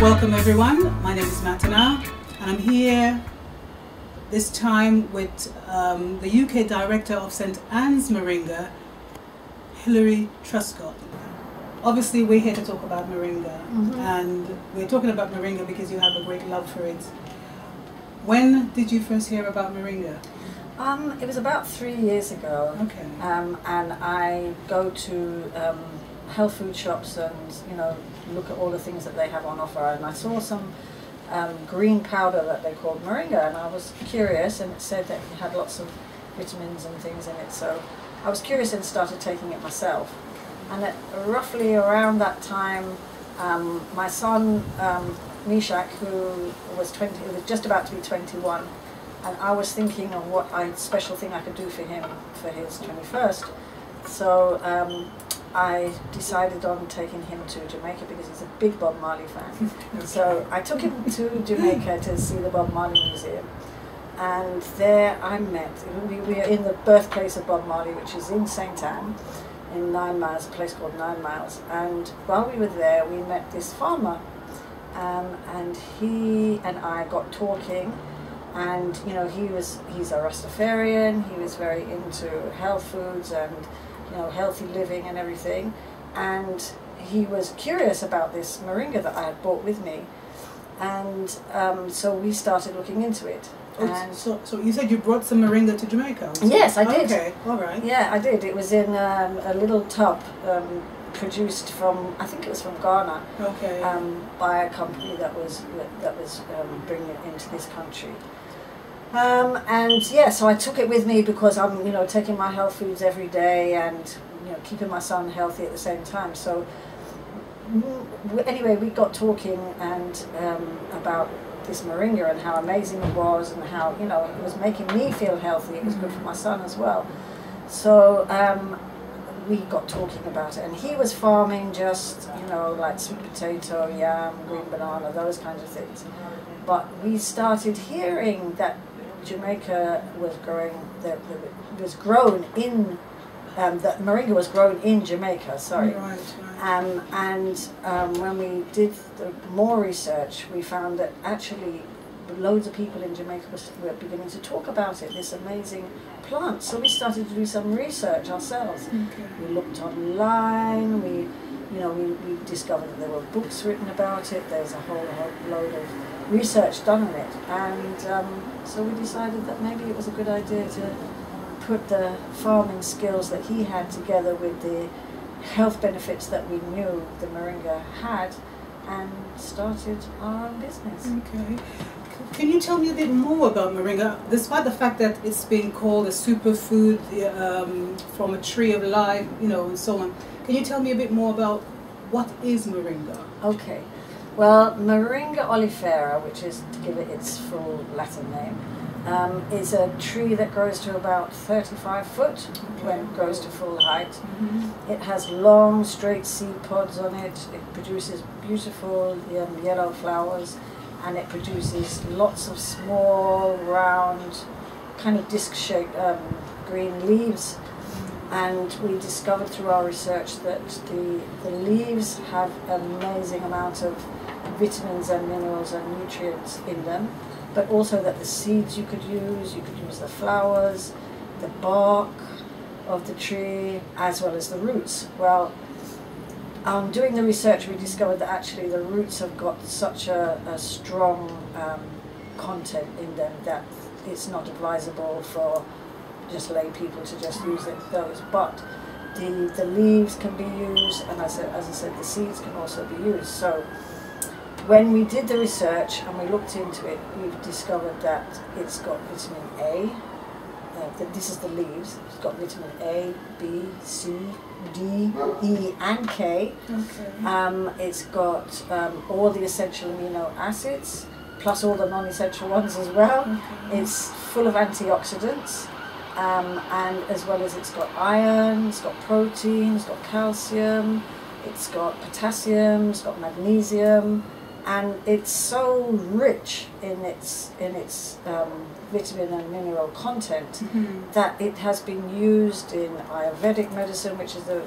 Welcome everyone, my name is Matana and I'm here this time with the UK Director of St Ann Moringa, Hilary Truscott. Obviously we're here to talk about Moringa, and we're talking about Moringa because you have a great love for it. When did you first hear about Moringa? It was about 3 years ago. Okay. And I go to health food shops and look at all the things that they have on offer, and I saw some green powder that they called Moringa, and I was curious, and it said that it had lots of vitamins and things in it, so I was curious and started taking it myself. And at roughly around that time, my son Mishak, who was just about to be 21, and I was thinking of what special thing I could do for him for his 21st. So I decided on taking him to Jamaica because he's a big Bob Marley fan. Okay. So I took him to Jamaica to see the Bob Marley Museum, and there I met, we are in the birthplace of Bob Marley, which is in St Ann, in 9 Miles, a place called 9 Miles. And while we were there, we met this farmer, and he and I got talking. And he's a Rastafarian. He was very into health foods and healthy living and everything. And he was curious about this Moringa that I had brought with me. And so we started looking into it. And so you said you brought some Moringa to Jamaica? Yes, I did. Okay, all right. Yeah, I did. It was in a little tub produced from, I think it was from Ghana. Okay. By a company that was bringing it into this country. And yeah, so I took it with me because I'm taking my health foods every day and keeping my son healthy at the same time. So anyway, we got talking and about this Moringa and how amazing it was, and how it was making me feel healthy. It was good for my son as well. So we got talking about it, and he was farming just like sweet potato, yam, green banana, those kinds of things. But we started hearing that Jamaica was growing, that Moringa was grown in Jamaica, sorry. Right. And when we did more research, we found that actually loads of people in Jamaica were beginning to talk about it, this amazing plant. So we started to do some research ourselves. Okay. We looked online, we discovered that there were books written about it, there's a whole load of research done on it, and so we decided that maybe it was a good idea to put the farming skills that he had together with the health benefits that we knew the Moringa had, and started our own business. Okay. Can you tell me a bit more about Moringa, despite the fact that it's been called a superfood from a tree of life, and so on? Can you tell me a bit more about what is Moringa? Okay. Well, Moringa oleifera, which is, to give it its full Latin name, is a tree that grows to about 35 foot when it grows to full height. It has long, straight seed pods on it. It produces beautiful yellow flowers, and it produces lots of small, round, kind of disc-shaped green leaves. And we discovered through our research that the leaves have an amazing amount of vitamins and minerals and nutrients in them, but also that the seeds you could use the flowers, the bark of the tree, as well as the roots. Well, doing the research, we discovered that actually the roots have got such a strong content in them that it's not advisable for just lay people to just use those, but the leaves can be used, and as I said, the seeds can also be used. So when we did the research and we looked into it, we've discovered that it's got vitamin A. This is the leaves. It's got vitamin A, B, C, D, E, and K. Okay. It's got all the essential amino acids, plus all the non-essential ones as well. Okay. It's full of antioxidants. And as well as it's got iron, it's got protein, it's got calcium, it's got potassium, it's got magnesium, and it's so rich in its vitamin and mineral content that it has been used in Ayurvedic medicine, which is the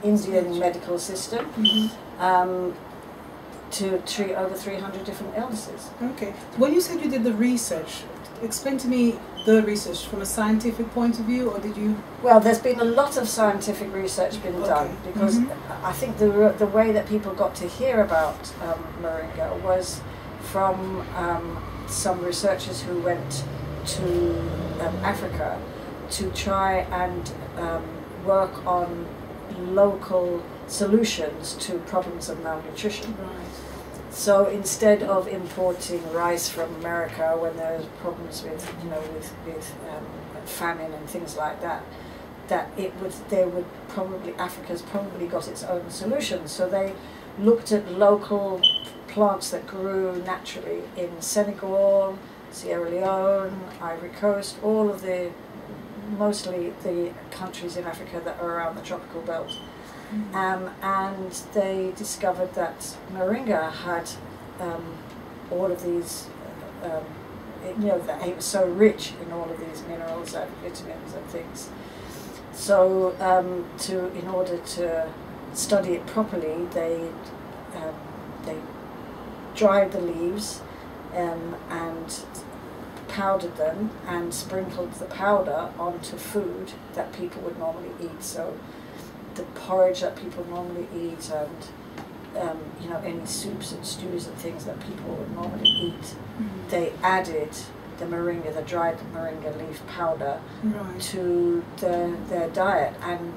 Indian medical system. to treat over 300 different illnesses. Okay. When you said you did the research, explain to me the research from a scientific point of view, or did you? Well, there's been a lot of scientific research been done, because I think the way that people got to hear about moringa was from some researchers who went to Africa to try and work on local solutions to problems of malnutrition. Right. So instead of importing rice from America when there's problems with famine and things like that, Africa's probably got its own solutions. So they looked at local plants that grew naturally in Senegal, Sierra Leone, Ivory Coast, mostly the countries in Africa that are around the tropical belt. And they discovered that moringa had all of these, that it was so rich in all of these minerals and vitamins and things. So in order to study it properly, they dried the leaves and powdered them and sprinkled the powder onto food that people would normally eat. So the porridge that people normally eat, and any soups and stews and things that people would normally eat, they added the dried moringa leaf powder to their diet, and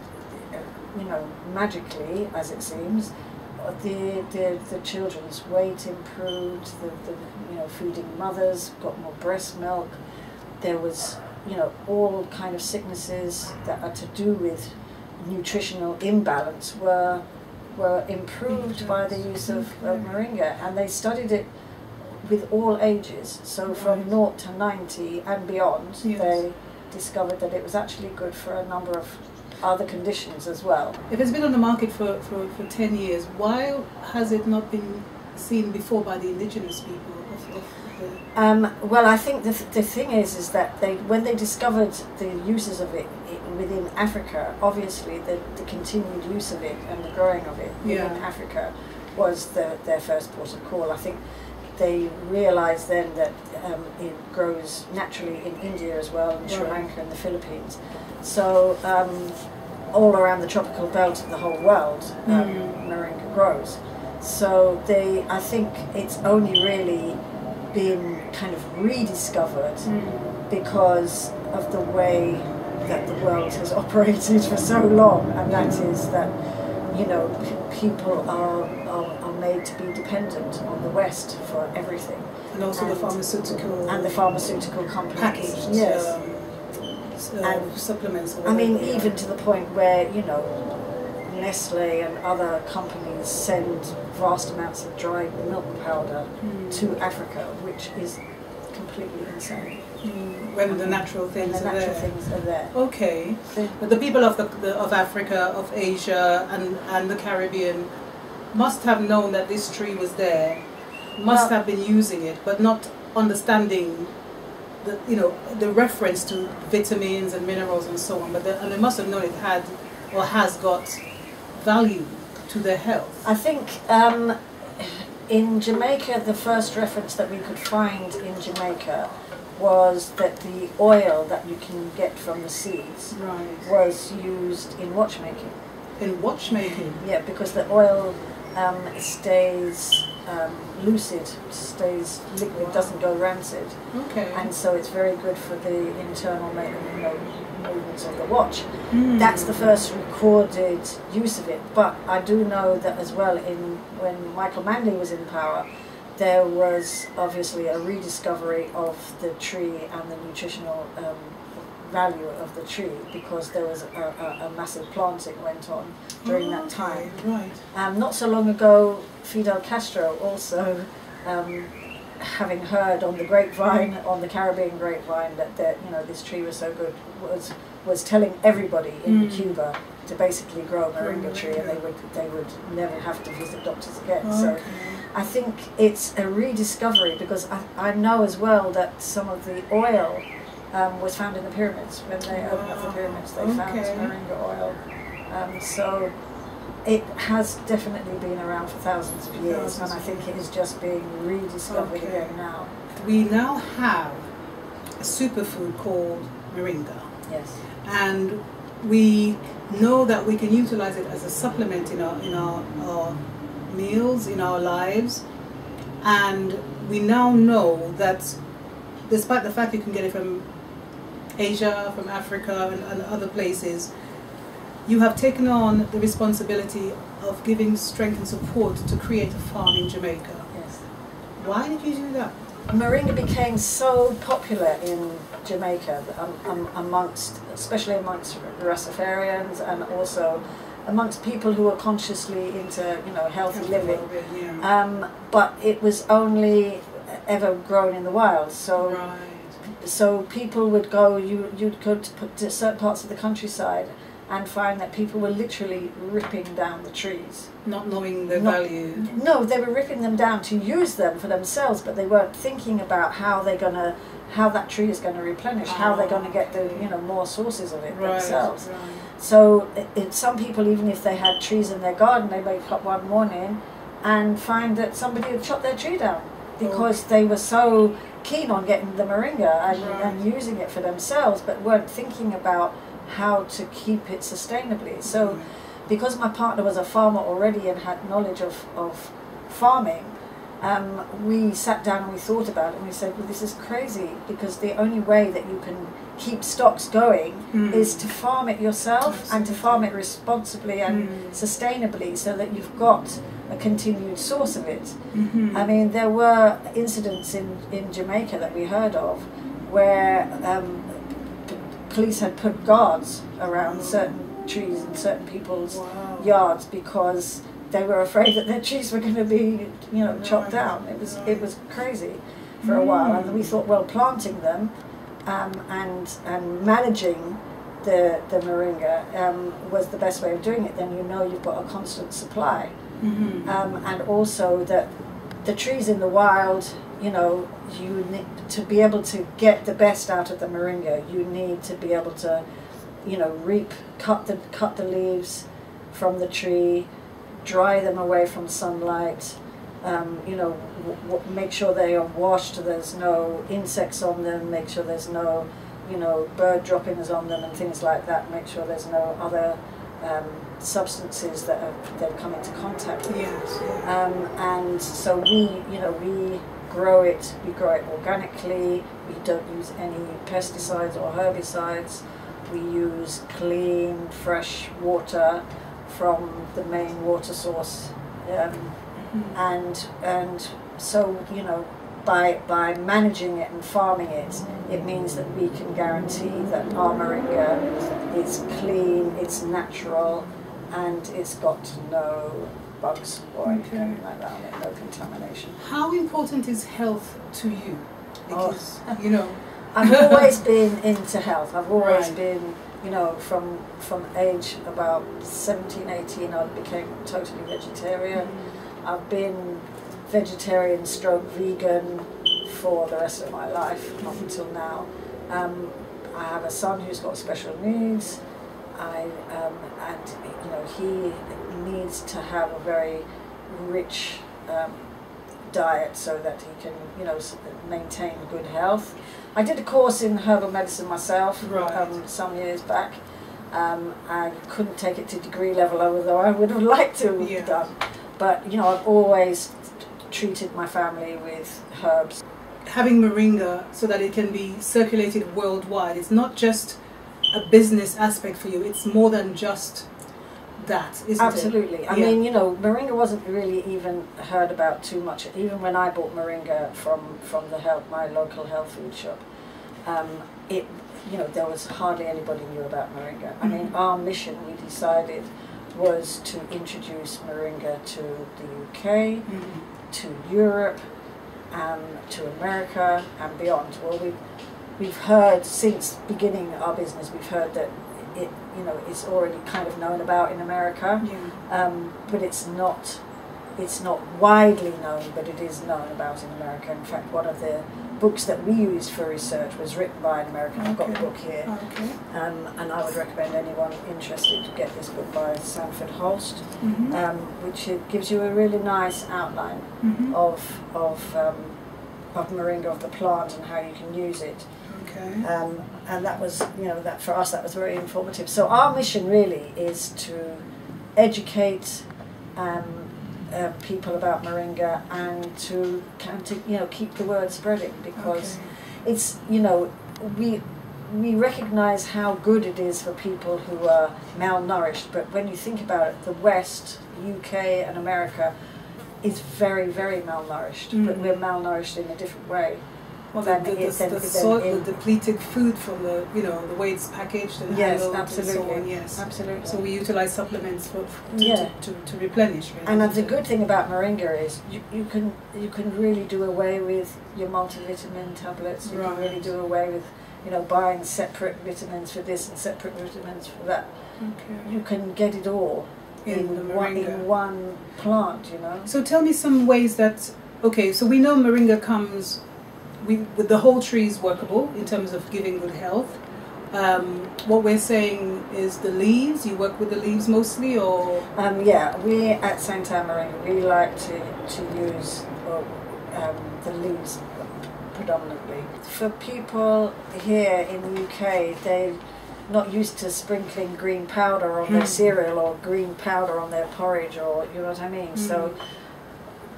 magically, as it seems, the children's weight improved. The feeding mothers got more breast milk. There was all kind of sicknesses that are to do with nutritional imbalance were improved by the use of moringa, and they studied it with all ages, so from 0 to 90 and beyond. They discovered that it was actually good for a number of other conditions as well. If it's been on the market for 10 years, why has it not been seen before by the indigenous people? Well, I think the thing is that when they discovered the uses of it within Africa, obviously the continued use of it and the growing of it within Africa was their first port of call. I think they realised then that it grows naturally in India as well, and Sri Lanka and the Philippines. So all around the tropical belt of the whole world, moringa grows. So I think it's only really been kind of rediscovered because of the way that the world has operated for so long, and that is that people are made to be dependent on the West for everything, and also the pharmaceutical companies, packaged and supplements. I mean, even to the point where Nestle and other companies send vast amounts of dried milk powder to Africa, which is completely insane. When the natural things are there. Okay, but the people of Africa, of Asia, and the Caribbean must have known that this tree was there, must have been using it, but not understanding the reference to vitamins and minerals and so on. And they must have known it had or has got value to their health. I think in Jamaica, the first reference that we could find in Jamaica was that the oil that you can get from the seeds was used in watchmaking. In watchmaking? Yeah, because the oil stays lucid, stays liquid, doesn't go rancid. Okay. And so it's very good for the internal movements of the watch. That's the first recorded use of it. But I do know that as well, when Michael Manley was in power, there was obviously a rediscovery of the tree and the nutritional value of the tree, because there was a massive planting went on during that time. Right. Not so long ago, Fidel Castro also, having heard on the grapevine, on the Caribbean grapevine, that this tree was so good, was telling everybody in Cuba to basically grow a moringa tree, and they would never have to visit doctors again. Okay. So I think it's a rediscovery, because I know as well that some of the oil was found in the pyramids. When they opened up the pyramids, they found moringa oil. So It has definitely been around for thousands of years, and I think it is just being rediscovered again now. We now have a superfood called moringa. Yes. And we know that we can utilize it as a supplement in our meals, in our lives. And we now know that despite the fact you can get it from Asia, from Africa and other places, you have taken on the responsibility of giving strength and support to create a farm in Jamaica. Yes. Why did you do that? Moringa became so popular in Jamaica especially amongst Rastafarians, and also amongst people who are consciously into healthy living. Yeah. But it was only ever grown in the wild. So Right. so people would go. You'd go to certain parts of the countryside and find that people were literally ripping down the trees. Not knowing the value. No, they were ripping them down to use them for themselves, but they weren't thinking about how that tree is going to replenish, how they're going to get the more sources of it themselves. Right. So some people, even if they had trees in their garden, they wake up one morning and find that somebody had chopped their tree down because they were so keen on getting the moringa and using it for themselves, but weren't thinking about how to keep it sustainably. So because my partner was a farmer already and had knowledge of farming, we sat down and we thought about it, and we said, well, this is crazy, because the only way that you can keep stocks going is to farm it yourself. Absolutely. And to farm it responsibly and sustainably, so that you've got a continued source of it. I mean, there were incidents in Jamaica that we heard of where police had put guards around certain trees in certain people's yards because they were afraid that their trees were going to be, chopped down. It was crazy for a while, and we thought, well, planting them and managing the moringa was the best way of doing it. Then you've got a constant supply, and also that the trees in the wild, you need to be able to get the best out of the moringa. You need to be able to, cut the leaves from the tree, dry them away from sunlight, make sure they are washed, there's no insects on them, make sure there's no, bird droppings on them and things like that, make sure there's no other substances that they've come into contact with. Yes. And so we grow it organically, we don't use any pesticides or herbicides, we use clean, fresh water from the main water source, and so by managing it and farming it, it means that we can guarantee that our moringa is clean, it's natural, and it's got no bugs or anything like that on it, no contamination. How important is health to you? Because I've always been into health. I've always been, from age about 17, 18, I became totally vegetarian. I've been vegetarian stroke vegan for the rest of my life, up until now. I have a son who's got special needs, and he needs to have a very rich diet so that he can, maintain good health. I did a course in herbal medicine myself some years back. I couldn't take it to degree level, although I would have liked to have done. But I've always treated my family with herbs. Having moringa so that it can be circulated worldwide, it's not just a business aspect for you, it's more than just that, isn't Absolutely. it? I mean, moringa wasn't really even heard about too much. Even when I bought moringa from my local health food shop, there was hardly anybody knew about moringa. I mean, our mission, we decided, was to introduce moringa to the UK, to Europe, to America and beyond. Well, we've heard since beginning our business, we've heard that it's already kind of known about in America, but it's not widely known, but it is known about in America. In fact, one of the books that we used for research was written by an American. I've got the book here. Okay. And I would recommend anyone interested to get this book by Sanford Holst, which gives you a really nice outline of moringa, of the plant, and how you can use it. Okay. And that was, that for us, that was very informative. So our mission really is to educate people about moringa, and to keep the word spreading, because it's, we recognise how good it is for people who are malnourished, but when you think about it, the West, UK and America is very, very malnourished, but we're malnourished in a different way. Well, the depleted food from the way it's packaged and handled and so on. Yes, absolutely. So we utilize supplements to replenish. Really. And the good thing about moringa is you can really do away with your multivitamin tablets. You can really do away with buying separate vitamins for this and separate vitamins for that. Okay. You can get it all in one plant. So tell me some ways that so we know moringa comes. With the whole tree is workable in terms of giving good health. What we're saying is the leaves. You work with the leaves mostly, or we at St Ann Moringa we like to use the leaves predominantly. For people here in the UK, they're not used to sprinkling green powder on their cereal or green powder on their porridge, or you know what I mean. So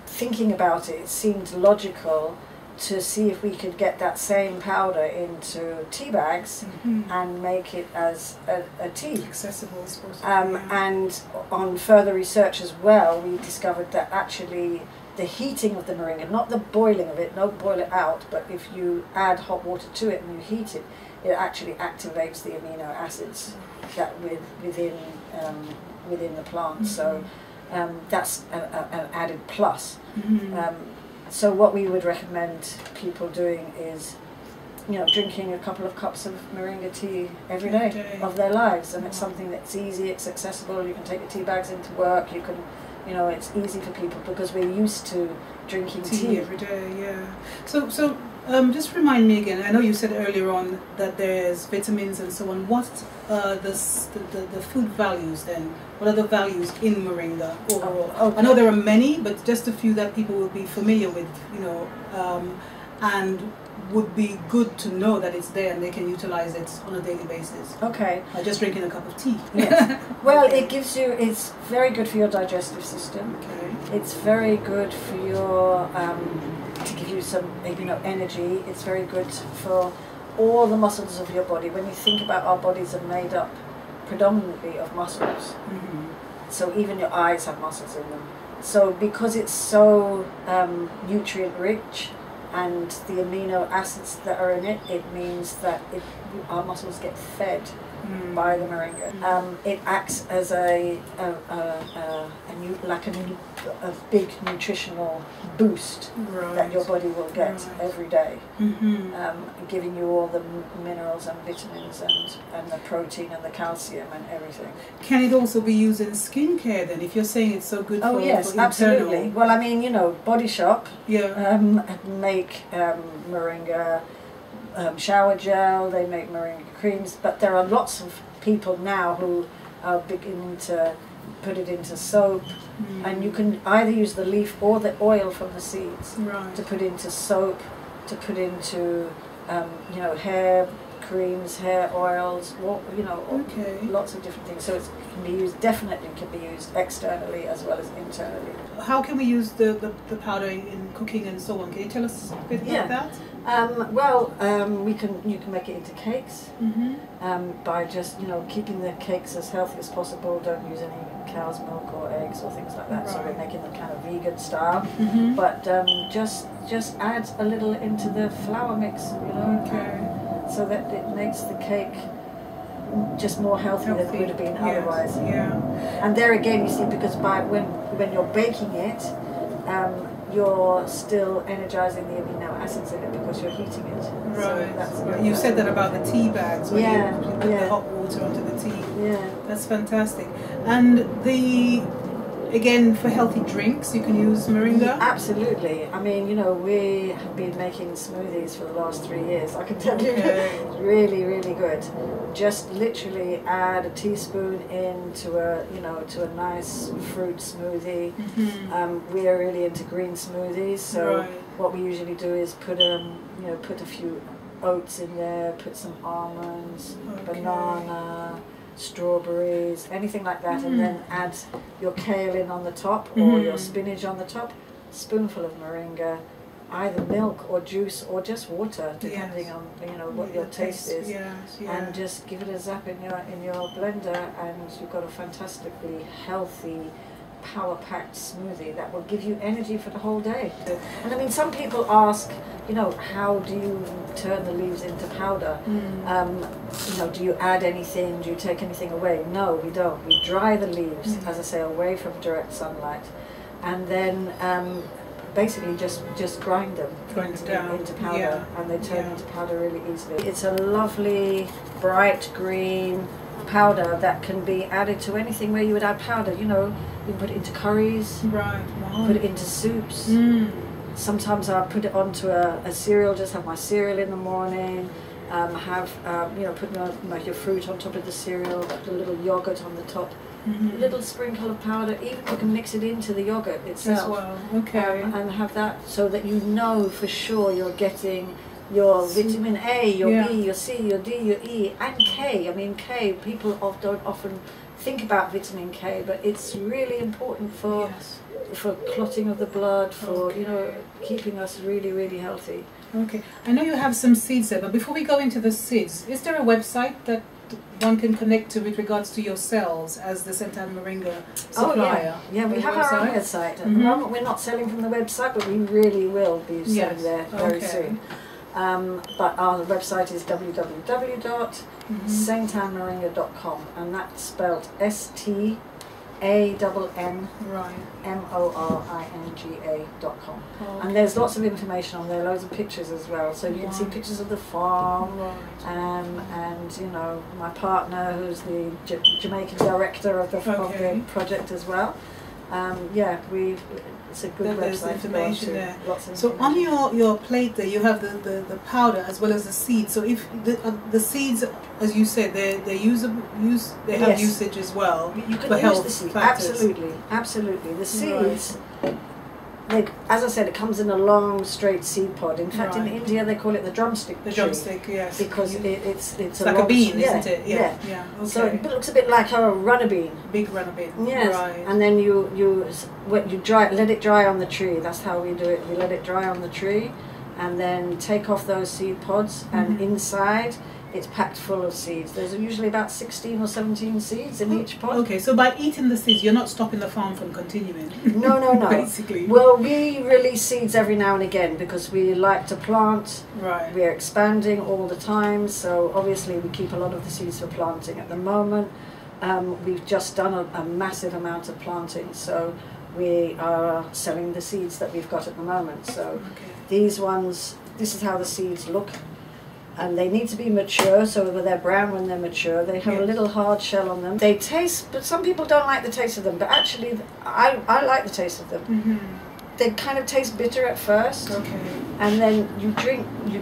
thinking about it, it seemed logical to see if we could get that same powder into tea bags and make it as a tea. Accessible, I suppose. And on further research as well, we discovered that actually the heating of the moringa, not the boiling of it, don't boil it out, but if you add hot water to it and you heat it, it actually activates the amino acids that within the plant. So that's an added plus. So what we would recommend people doing is, drinking a couple of cups of moringa tea every day of their lives, and it's something that's easy, it's accessible. You can take your tea bags into work. You can, it's easy for people because we're used to drinking tea every day. Yeah. So just remind me again. I know you said earlier on that there's vitamins and so on. What the food values then? What are the values in moringa overall? I know there are many, but just a few that people will be familiar with, and would be good to know that it's there and they can utilize it on a daily basis. Okay. By just drinking a cup of tea. Yes. Well, it's very good for your digestive system. Okay. It's very good for your, to give you some, energy. It's very good for all the muscles of your body. When you think about, our bodies are made up predominantly of muscles. So even your eyes have muscles in them. So because it's so nutrient rich, and the amino acids that are in it, it means that our muscles get fed by the moringa. It acts as a big nutritional boost that your body will get every day, giving you all the minerals and vitamins and the protein and the calcium and everything. Can it also be used in skincare then, if you're saying it's so good for yes, for absolutely. Well, I mean, Body Shop make moringa shower gel, they make moringa creams, but there are lots of people now who are beginning to put it into soap, and you can either use the leaf or the oil from the seeds to put into soap, to put into hair creams, hair oils, lots of different things. So it can be used, definitely can be used externally as well as internally. How can we use the powder in cooking and so on? Can you tell us a bit about that? You can make it into cakes by just keeping the cakes as healthy as possible. Don't use any cow's milk or eggs or things like that. So we're making them kind of vegan style. But just add a little into the flour mix, so that it makes the cake just more healthy than it would have been otherwise. And there again, you see, because when you're baking it, you're still energizing the amino acids in it because you're heating it. So you said that about the tea bags when you put the hot water onto the tea. That's fantastic. And again, for healthy drinks, you can use moringa? Absolutely. I mean, you know, we have been making smoothies for the last 3 years. I can tell you, really, really good. Just literally add a teaspoon into to a nice fruit smoothie. We are really into green smoothies, so what we usually do is put a few oats in there, put some almonds, banana, strawberries, anything like that, and then add your kale in on the top or your spinach on the top, spoonful of moringa, either milk or juice or just water, depending on what your taste is, and just give it a zap in your blender, and you've got a fantastically healthy, power-packed smoothie that will give you energy for the whole day. And I mean, some people ask, how do you turn the leaves into powder? Do you add anything? Do you take anything away? No, we don't. We dry the leaves, as I say, away from direct sunlight, and then basically just grind them into powder, and they turn into powder really easily. It's a lovely, bright green powder that can be added to anything where you would add powder. You can put it into curries, put it into soups. Sometimes I put it onto a cereal, just have my cereal in the morning, put your fruit on top of the cereal, put a little yogurt on the top, a little sprinkle of powder, even you can mix it into the yogurt itself as well. And have that so that you know for sure you're getting your vitamin A, your B, your C, your D, your E, and K. I mean, K, people don't often think about vitamin K, but it's really important for clotting of the blood, for keeping us really, really healthy. Okay, I know you have some seeds there, but before we go into the seeds, is there a website that one can connect to with regards to yourselves as the St Ann Moringa supplier? Yeah, we have our own website. At the moment we're not selling from the website, but we really will be selling there very soon. But our website is www.stannmoringa.com, and that's spelled STANNMORINGA.com. And there's lots of information on there, loads of pictures as well, so you can see pictures of the farm, and my partner, who's the Jamaican director of the project as well. It's a good website. Information there. Lots of so information. on your plate there, you have the powder as well as the seeds. So if the seeds, as you said, they have usage as well. You can for use health the seeds. factors. Absolutely. The seeds. As I said, it comes in a long, straight seed pod. In fact, in India they call it the drumstick tree. The drumstick, yes. Because it's like a bean, isn't it? Yeah. Okay. So it looks a bit like a runner bean. Big runner bean. Yes. Right. And then you let it dry on the tree. That's how we do it. We let it dry on the tree, and then take off those seed pods, and inside it's packed full of seeds. There's usually about 16 or 17 seeds in each pod. Okay, so by eating the seeds, you're not stopping the farm from continuing. No. Basically. Well, we release seeds every now and again because we like to plant. Right. We're expanding all the time, so obviously we keep a lot of the seeds for planting. At the moment, we've just done a massive amount of planting, so we are selling the seeds that we've got at the moment. So these ones, this is how the seeds look. And they need to be mature, so they're brown when they're mature. They have a little hard shell on them. They taste, but some people don't like the taste of them. But actually, I like the taste of them. They kind of taste bitter at first. And then you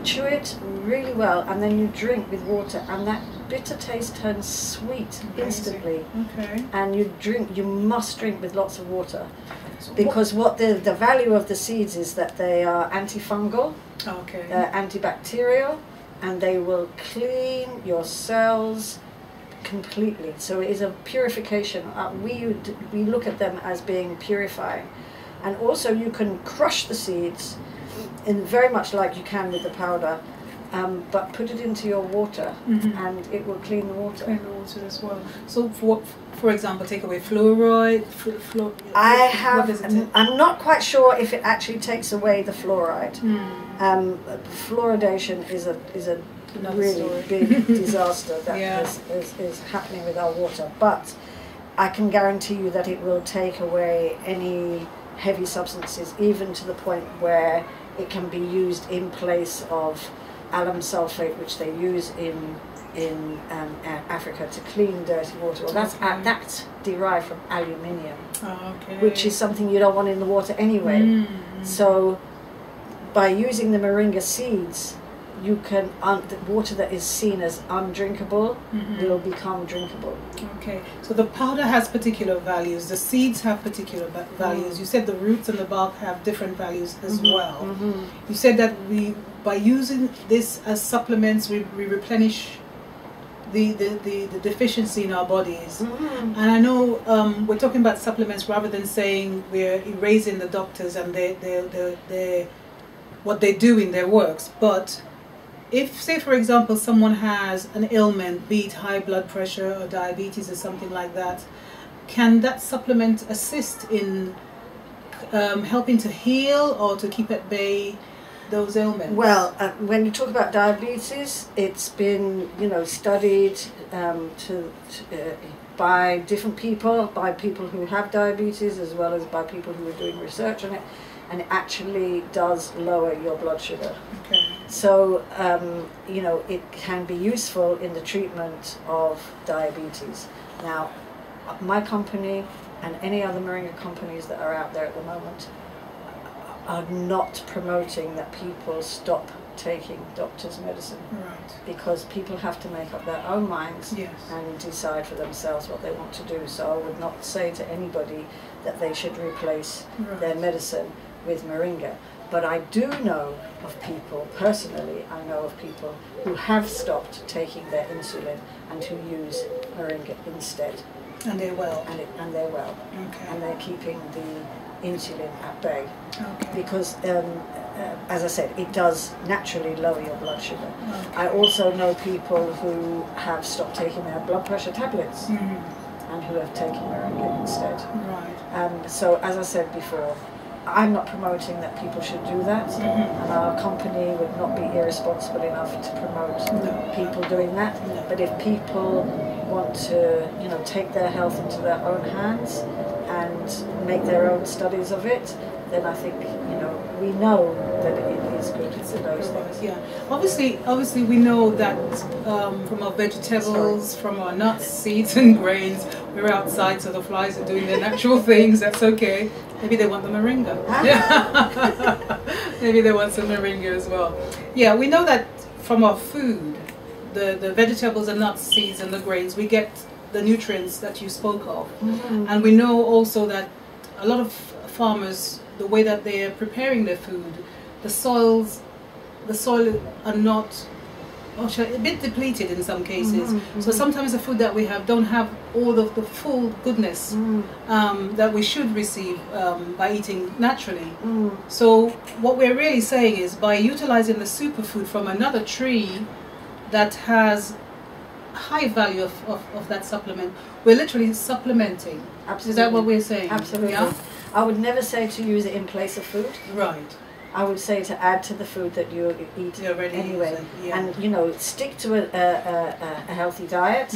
chew it really well, and then you drink with water, and that bitter taste turns sweet instantly. And you must drink with lots of water. Because what the value of the seeds is that they are antifungal, antibacterial, and they will clean your cells completely. So it is a purification. We look at them as being purifying. And also you can crush the seeds in very much like you can with the powder, but put it into your water, and it will clean the water. Clean the water as well. So for example, take away fluoride. I'm not quite sure if it actually takes away the fluoride. Fluoridation is a really big disaster that is happening with our water. But I can guarantee you that it will take away any heavy substances, even to the point where it can be used in place of alum sulfate, which they use in in Africa to clean dirty water. Well, that's derived from aluminium, which is something you don't want in the water anyway. So by using the moringa seeds, you can the water that is seen as undrinkable will become drinkable. Okay, so the powder has particular values, the seeds have particular values. You said the roots and the bark have different values as well. You said that by using this as supplements, we replenish the deficiency in our bodies. And I know we're talking about supplements rather than saying we're erasing the doctors and what they do in their works, but if, say for example, someone has an ailment, be it high blood pressure or diabetes or something like that, can that supplement assist in helping to heal or to keep at bay those ailments? Well, when you talk about diabetes, it's been studied by different people, by people who have diabetes as well as by people who are doing research on it, and it actually does lower your blood sugar. Okay. So, it can be useful in the treatment of diabetes. Now, my company and any other moringa companies that are out there at the moment are not promoting that people stop taking doctor's medicine. Right. Because people have to make up their own minds Yes. and decide for themselves what they want to do. So I would not say to anybody that they should replace their medicine with moringa. But I do know of people, personally, I know of people who have stopped taking their insulin and who use moringa instead. And they're well. And they're well. Okay. And they're keeping the insulin at bay. Okay. Because, as I said, it does naturally lower your blood sugar. Okay. I also know people who have stopped taking their blood pressure tablets and who have taken moringa instead. Right. So, as I said before, I'm not promoting that people should do that, and our company would not be irresponsible enough to promote people doing that. No. But if people want to, take their health into their own hands and make their own studies of it, then I think, we know that it is good for those things. Yeah. Obviously, we know that from our vegetables, from our nuts, seeds, and grains, we're outside, so the flies are doing their natural things. That's okay. Maybe they want the moringa. Maybe they want some moringa as well. Yeah, we know that from our food, the vegetables and nuts, seeds, and the grains, we get the nutrients that you spoke of. And we know also that a lot of farmers, the way that they are preparing their food, the soil are not, a bit depleted in some cases. So sometimes the food that we have don't have all of the full goodness that we should receive by eating naturally. So what we're really saying is, by utilizing the superfood from another tree that has high value of that supplement, we're literally supplementing. Absolutely. Is that what we're saying? Absolutely. Yeah? I would never say to use it in place of food. Right. I would say to add to the food that you eat anyway. And stick to a healthy diet,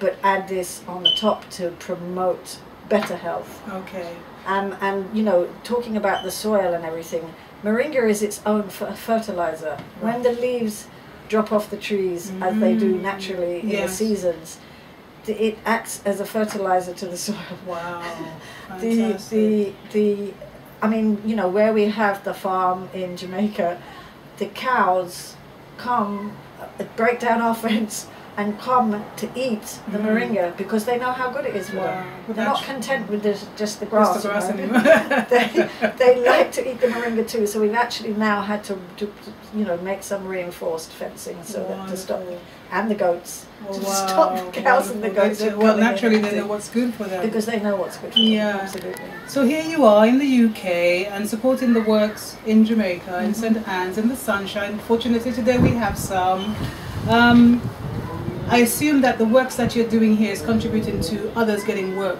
but add this on the top to promote better health. Okay. And talking about the soil and everything, moringa is its own fertilizer. Right. When the leaves drop off the trees, as they do naturally in the seasons, it acts as a fertilizer to the soil. Wow. Fantastic. Where we have the farm in Jamaica, the cows come, break down our fence and come to eat the moringa because they know how good it is for them. They're not content with just the grass. anymore. they like to eat the moringa too. So we've actually now had to make some reinforced fencing so that to stop, and the goats, to stop the cows and the goats. Well, naturally they know what's good for them. Because they know what's good for them. Absolutely. So here you are in the UK and supporting the works in Jamaica, in St Anne's, in the sunshine. Fortunately today we have some. I assume that the works that you're doing here is contributing to others getting work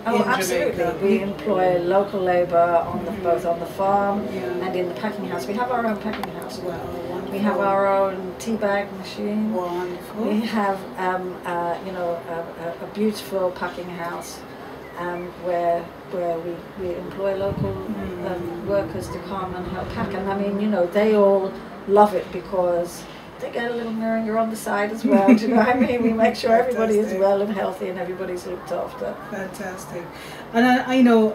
in absolutely. Jamaica. We employ local labour both on the farm and in the packing house. We have our own packing house. Wow, we have our own tea bag machine. Wonderful. We have a beautiful packing house where we employ local workers to come and help pack. And they all love it because they get a little moringa on the side as well. Do you know what I mean? We make sure everybody is well and healthy and everybody's looked after. Fantastic. And I know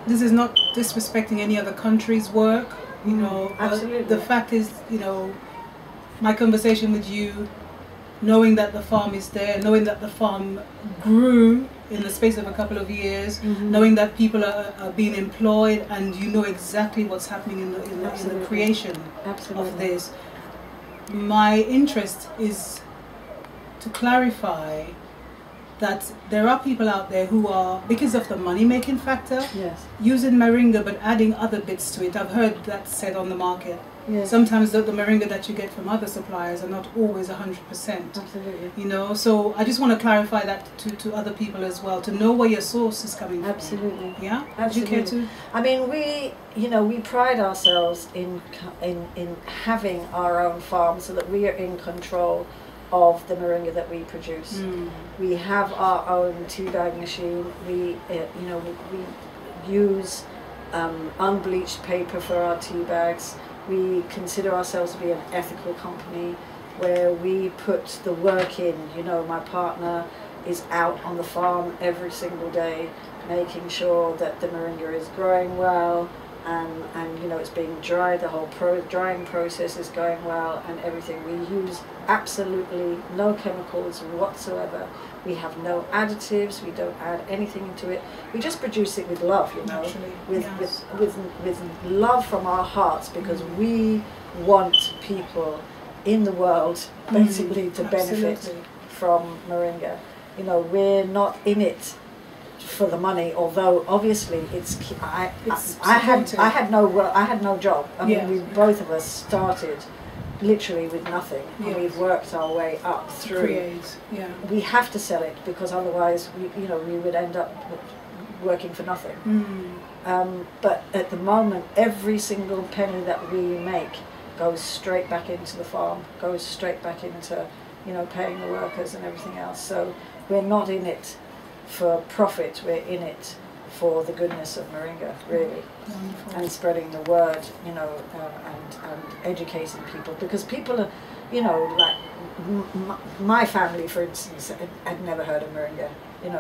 this is not disrespecting any other country's work. You know, absolutely. The fact is, you know, my conversation with you, knowing that the farm is there, knowing that the farm grew in the space of a couple of years, knowing that people are being employed, and you know exactly what's happening in the creation of this. My interest is to clarify that there are people out there who are, because of the money-making factor, using moringa but adding other bits to it. I've heard that said on the market. Yes. Sometimes the moringa that you get from other suppliers are not always 100%. Absolutely. You know, so I just want to clarify that to other people as well, to know where your source is coming from. Absolutely. Yeah? Absolutely. Would you care to? I mean, we pride ourselves in having our own farm so that we are in control of the moringa that we produce. We have our own tea bag machine. We use unbleached paper for our tea bags. We consider ourselves to be an ethical company where we put the work in. You know, my partner is out on the farm every single day making sure that the moringa is growing well, and you know, it's being dried, the whole drying process is going well and everything. We use absolutely no chemicals whatsoever. We have no additives, we don't add anything into it. We just produce it with love, you know, with love from our hearts, because we want people in the world basically to benefit from moringa. You know, we're not in it for the money, although obviously I had no job. I mean, we both of us started literally with nothing, and we've worked our way up through. We have to sell it, because otherwise we would end up working for nothing. But at the moment, every single penny that we make goes straight back into the farm, goes straight back into, you know, paying the workers and everything else. So we're not in it for profit, we're in it for the goodness of moringa, really. And spreading the word, you know, and educating people, because people are, you know, like my family, for instance, had never heard of moringa. You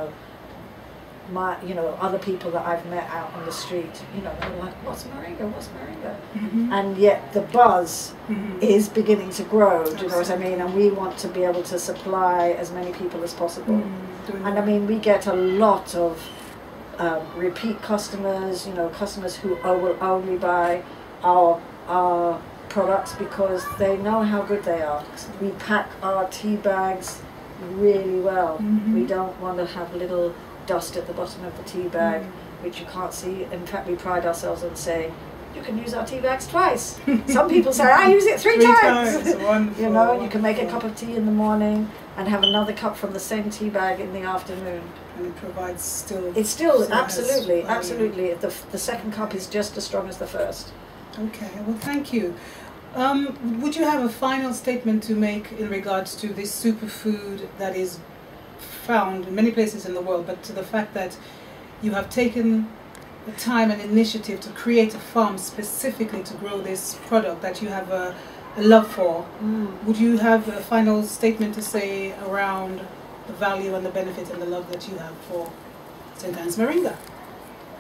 know, other people that I've met out on the street, you know, they're like, what's moringa, what's moringa? And yet the buzz is beginning to grow, do you know what I mean? And we want to be able to supply as many people as possible. And I mean, we get a lot of repeat customers, you know, customers who will only buy our products because they know how good they are. We pack our tea bags really well. We don't want to have little dust at the bottom of the tea bag, which you can't see. In fact, we pride ourselves on saying, you can use our tea bags twice. Some people say, I use it three times. You know, and you can make a cup of tea in the morning and have another cup from the same tea bag in the afternoon. And it provides still... It's still, absolutely, absolutely. The second cup is just as strong as the first. Okay, well, thank you. Would you have a final statement to make in regards to this superfood that is found in many places in the world, but to the fact that you have taken the time and initiative to create a farm specifically to grow this product that you have a love for? Would you have a final statement to say around the value and the benefit and the love that you have for St Anne's Moringa?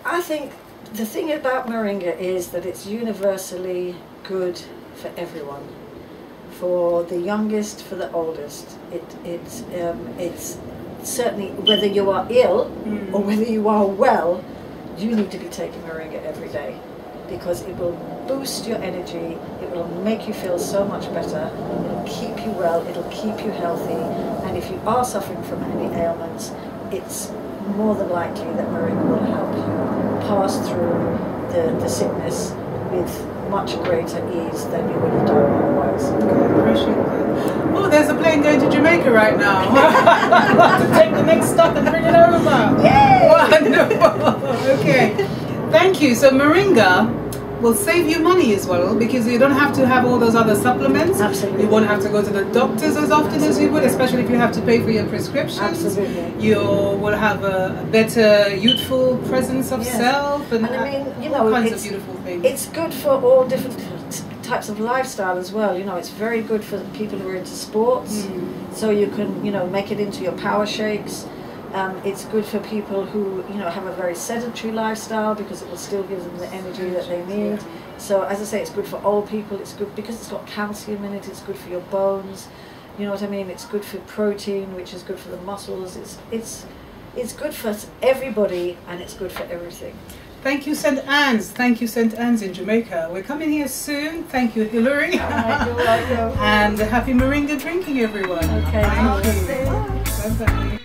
I think the thing about moringa is that it's universally good for everyone, for the youngest, for the oldest. It's certainly, whether you are ill or whether you are well, you need to be taking moringa every day, because it will boost your energy, it will make you feel so much better, it'll keep you well, it'll keep you healthy, and if you are suffering from any ailments, it's more than likely that moringa will help you pass through the sickness with much greater ease than you would have done otherwise. I appreciate that. Oh, there's a plane going to Jamaica right now. I'll have to take the next stop and bring it over. Yay! Wonderful. Okay, thank you. So moringa will save you money as well, because you don't have to have all those other supplements. Absolutely. You won't have to go to the doctors as often as you would, especially if you have to pay for your prescriptions. Absolutely. You will have a better youthful presence of self, and I mean, you all know, kinds of beautiful things. It's good for all different types of lifestyle as well. You know, it's very good for people who are into sports. So you can, you know, make it into your power shakes. It's good for people who, you know, have a very sedentary lifestyle because it will still give them the energy that they need. So as I say, it's good for old people. It's good because it's got calcium in it. It's good for your bones. You know what I mean? It's good for protein, which is good for the muscles. It's good for everybody, and it's good for everything. Thank you, St Anne's. Thank you, St Anne's in Jamaica. We're coming here soon. Thank you, Hilary. You're welcome. And happy Moringa drinking, everyone. Okay. Thank you. Bye-bye.